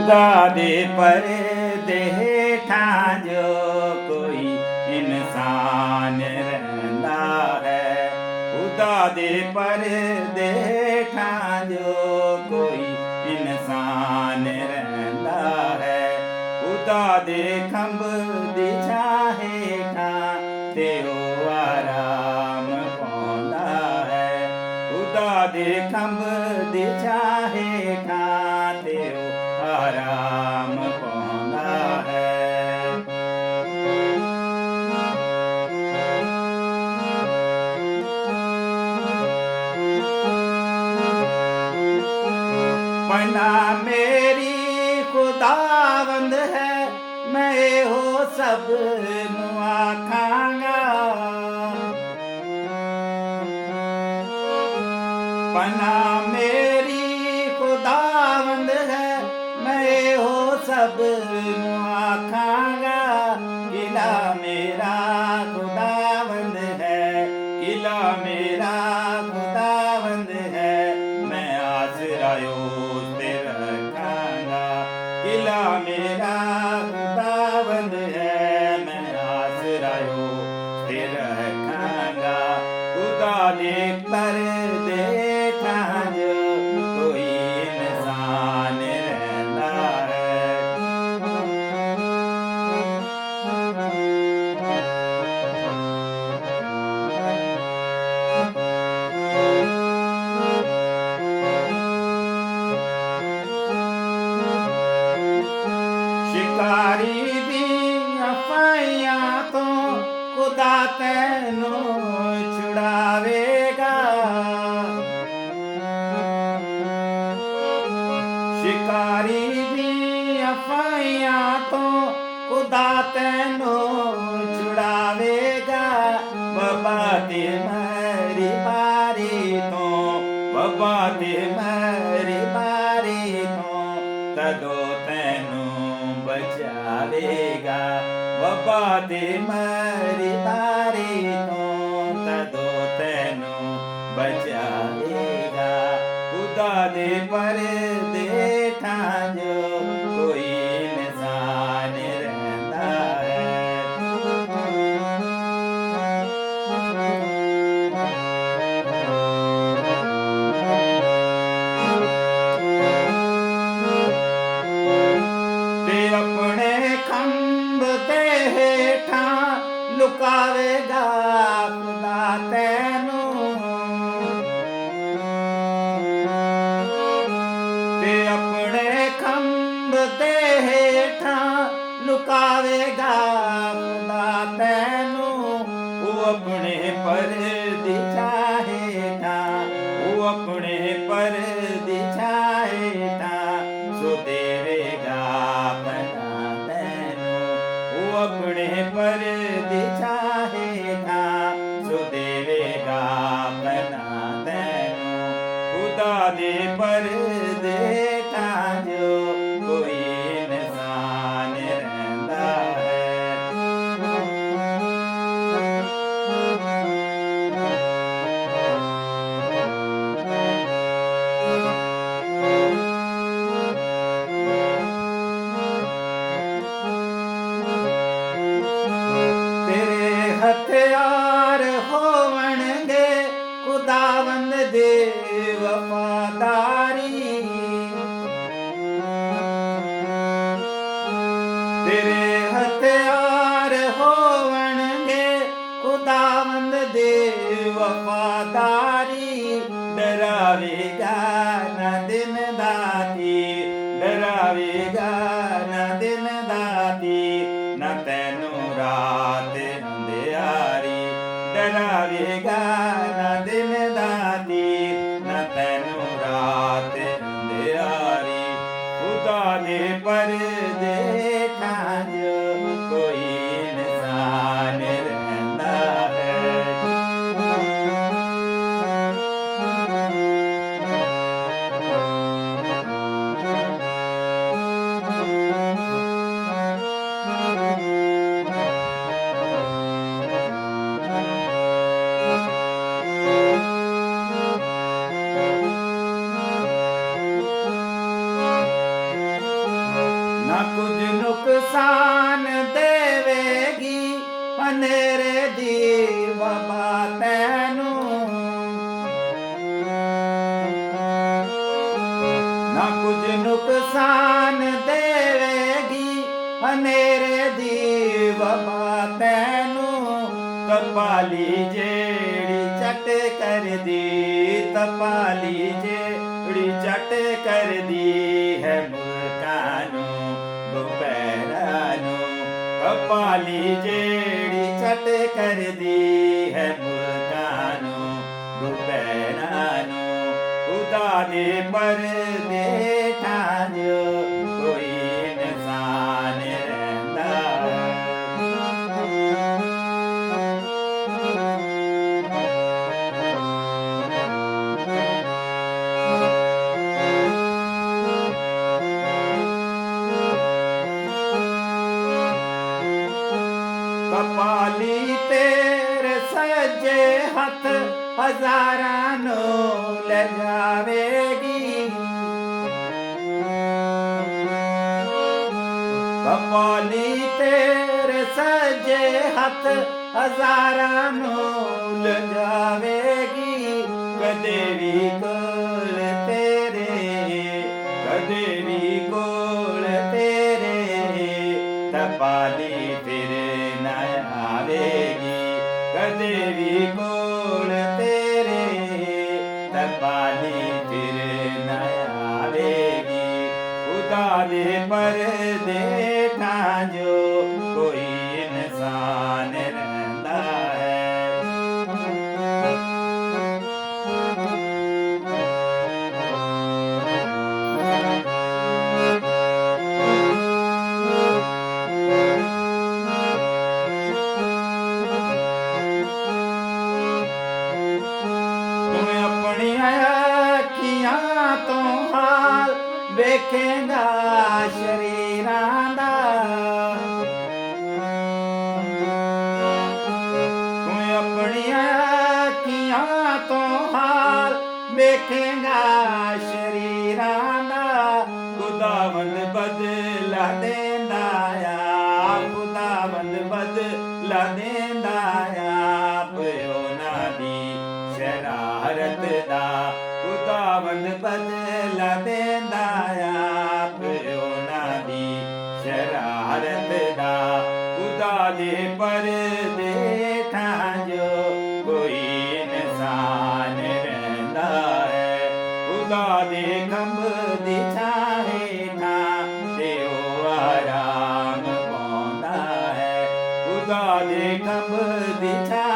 खुदा दे पर्दे हेठां जो कोई इंसान रहिंदा है। खुदा दे पर्दे हेठां जो कोई इंसान रहिंदा है। खुदा दे खंभ दी छां हेठां ते ओ आराम पाउंदा है। खुदा दे खंभ दी छां हेठां ते ओ आराम पाउंदा है। पना मेरी खुदावंद है, मैं एहो सब नूं आखांगा। पना मेरी खुदावंद है, मैं एहो सब नूं आखांगा। किला मेरा खुदावंद है, किला मेरा खुदावंद है, मैं आसरा उस ते रखांगा। किला मेरा खुदावंद है, मैं आसरा उस ते रखांगा। खुदा दे पर्दे हेठां जो कोई इंसान रहिंदा है। शिकारी दियां फाइयां तो खुदा तैनूं छुड़ावेगा। शिकारी दियां फाइयां तो खुदा तैनूं छुड़ावेगा। बाबा ते मेरी बारी तो, बाबा ते मेरी बारी तो तदो तैनूं बचावेगा। बाबा ते मेरी बारी तो तदो तैनूं बचावेगा। खुदा दे पर्दे हेठां जो कोई इंसान रहिंदा है। ते अपने खंभ ते हेठां लुकावेगा खुदा तैनूं। ते अपने खंभ ते हेठां लुकावेगा खुदा तैनूं। वो अपने पर्दी छां हेठां, वो अपने पर्दी छां हेठां सो देवेगा पना तैनूं। वो अपने पर्दी छां हेठां सो देवेगा पना तैनूं। खुदा दे पर्दे हेठां जो कोई इंसान रहिंदा है। तेरे हथियार होवणगे खुदावंद दे वफादारी। तेरे हथियार होवणगे खुदावंद दे वफादारी। डरावेगा ना दिन दाती, डरावेगा ना दिन दाती, ना तैनूं रात अंधियारी। डरावेगा ना दिन दाती, ना तैनूं रात अंधियारी। खुदा दे पर्दे हेठां जो कोई इंसान रहिंदा है। ਨਾ ਕੁਝ ਨੁਕਸਾਨ ਦੇਵੇਗੀ ਹਨੇਰੇ ਦੀ ਵਬਾ ਤੈਨੂੰ, ਨਾ ਕੁਝ ਨੁਕਸਾਨ ਦੇਵੇਗੀ ਹਨੇਰੇ ਦੀ ਵਬਾ ਤੈਨੂੰ। ਤਪਾਲੀ ਜਿਹੜੀ ਚੱਟ ਕਰਦੀ, ਤਪਾਲੀ ਜਿਹੜੀ ਚੱਟ ਕਰਦੀ ਹੈ ਮੁਲਕਾਂ ਨੂੰ ਦੁਪਹਿਰਾਂ ਨੂੰ। ਤਪਾਲੀ ਜਿਹੜੀ ਚੱਟ ਕਰਦੀ ਹੈ ਮੁਲਕਾਂ ਨੂੰ ਦੁਪਹਿਰਾਂ ਨੂੰ। ਖੁਦਾ ਦੇ ਪਰਦੇ ਠਾਂ ਜੋ ਕੋਈ ਇਨਸਾਨ ਰਹਿੰਦਾ ਹੈ। ਤਪਾਲੀ ਤੇਰੇ ਸੱਜੇ ਹੱਥ ਹਜ਼ਾਰਾਂ ਨੂੰ ਲੈ ਜਾਵੇਗੀ। ਤਪਾਲੀ ਤੇਰੇ ਸੱਜੇ ਹੱਥ ਹਜ਼ਾਰਾਂ ਨੂੰ ਲੈ ਜਾਵੇਗੀ। ਕਦੇ ਵੀ ਕੋਲ ਤੇਰੇ, ਕਦੇ ਵੀ ਕੋਲ ਤੇਰੇ ਤਪਾਲੀ ਫਿਰ ਨਾ ਆਵੇਗੀ। ਕਦੇ ਵੀ ਕੋਲ ਤੇਰੇ ਤਪਾਲੀ ਫਿਰ ਨਾ ਆਵੇਗੀ। ਖੁਦਾ ਦੇ ਪਰਦੇ ਠਾਂ ਜੋ ਕੋਈ ਇਨਸਾਨ ਰਹਿੰਦਾ ਹੈ। ਤੂੰ ਆਪਣੀਆਂ ਅੱਖੀਆਂ ਤੋਂ ਹਾਲ ਵੇਖੇਂਗਾ ਸ਼ਰੀਰਾਂ ਦਾ। ਤੂੰ ਆਪਣੀਆਂ ਅੱਖੀਆਂ ਤੋਂ ਹਾਲ ਵੇਖੇਂਗਾ ਸ਼ਰੀਰਾਂ ਦਾ। ਖੁਦਾਵੰਦ ਬਦਲਾ ਦੇਂਦਾ ਆ, ਖੁਦਾਵੰਦ ਬਦਲਾ ਦੇਂਦਾ ਆ ਪਿਓ ਨਾ ਦੀ ਸ਼ਰਾਰਤ ਦਾ। ਖੁਦਾਵੰਦ ਬਦਲਾ ਦੇਂਦਾ ਆ ਪਿਓ ਨਾ ਦੀ ਸ਼ਰਾਰਤ ਦਾ। ਖੁਦਾ ਦੇ ਪਰਦੇ ਠਾਂ ਜੋ ਕੋਈ ਇਨਸਾਨ ਰਹਿੰਦਾ ਹੈ। ਖੁਦਾ ਦੇ ਖੰਭ ਦੀ ਛਾਂ ਹੇਠਾਂ ਤੇ ਉਹ ਆਰਾਮ ਪਾਉਂਦਾ ਹੈ। ਖੁਦਾ ਦੇ ਖੰਭ ਦੀ ਛਾਂ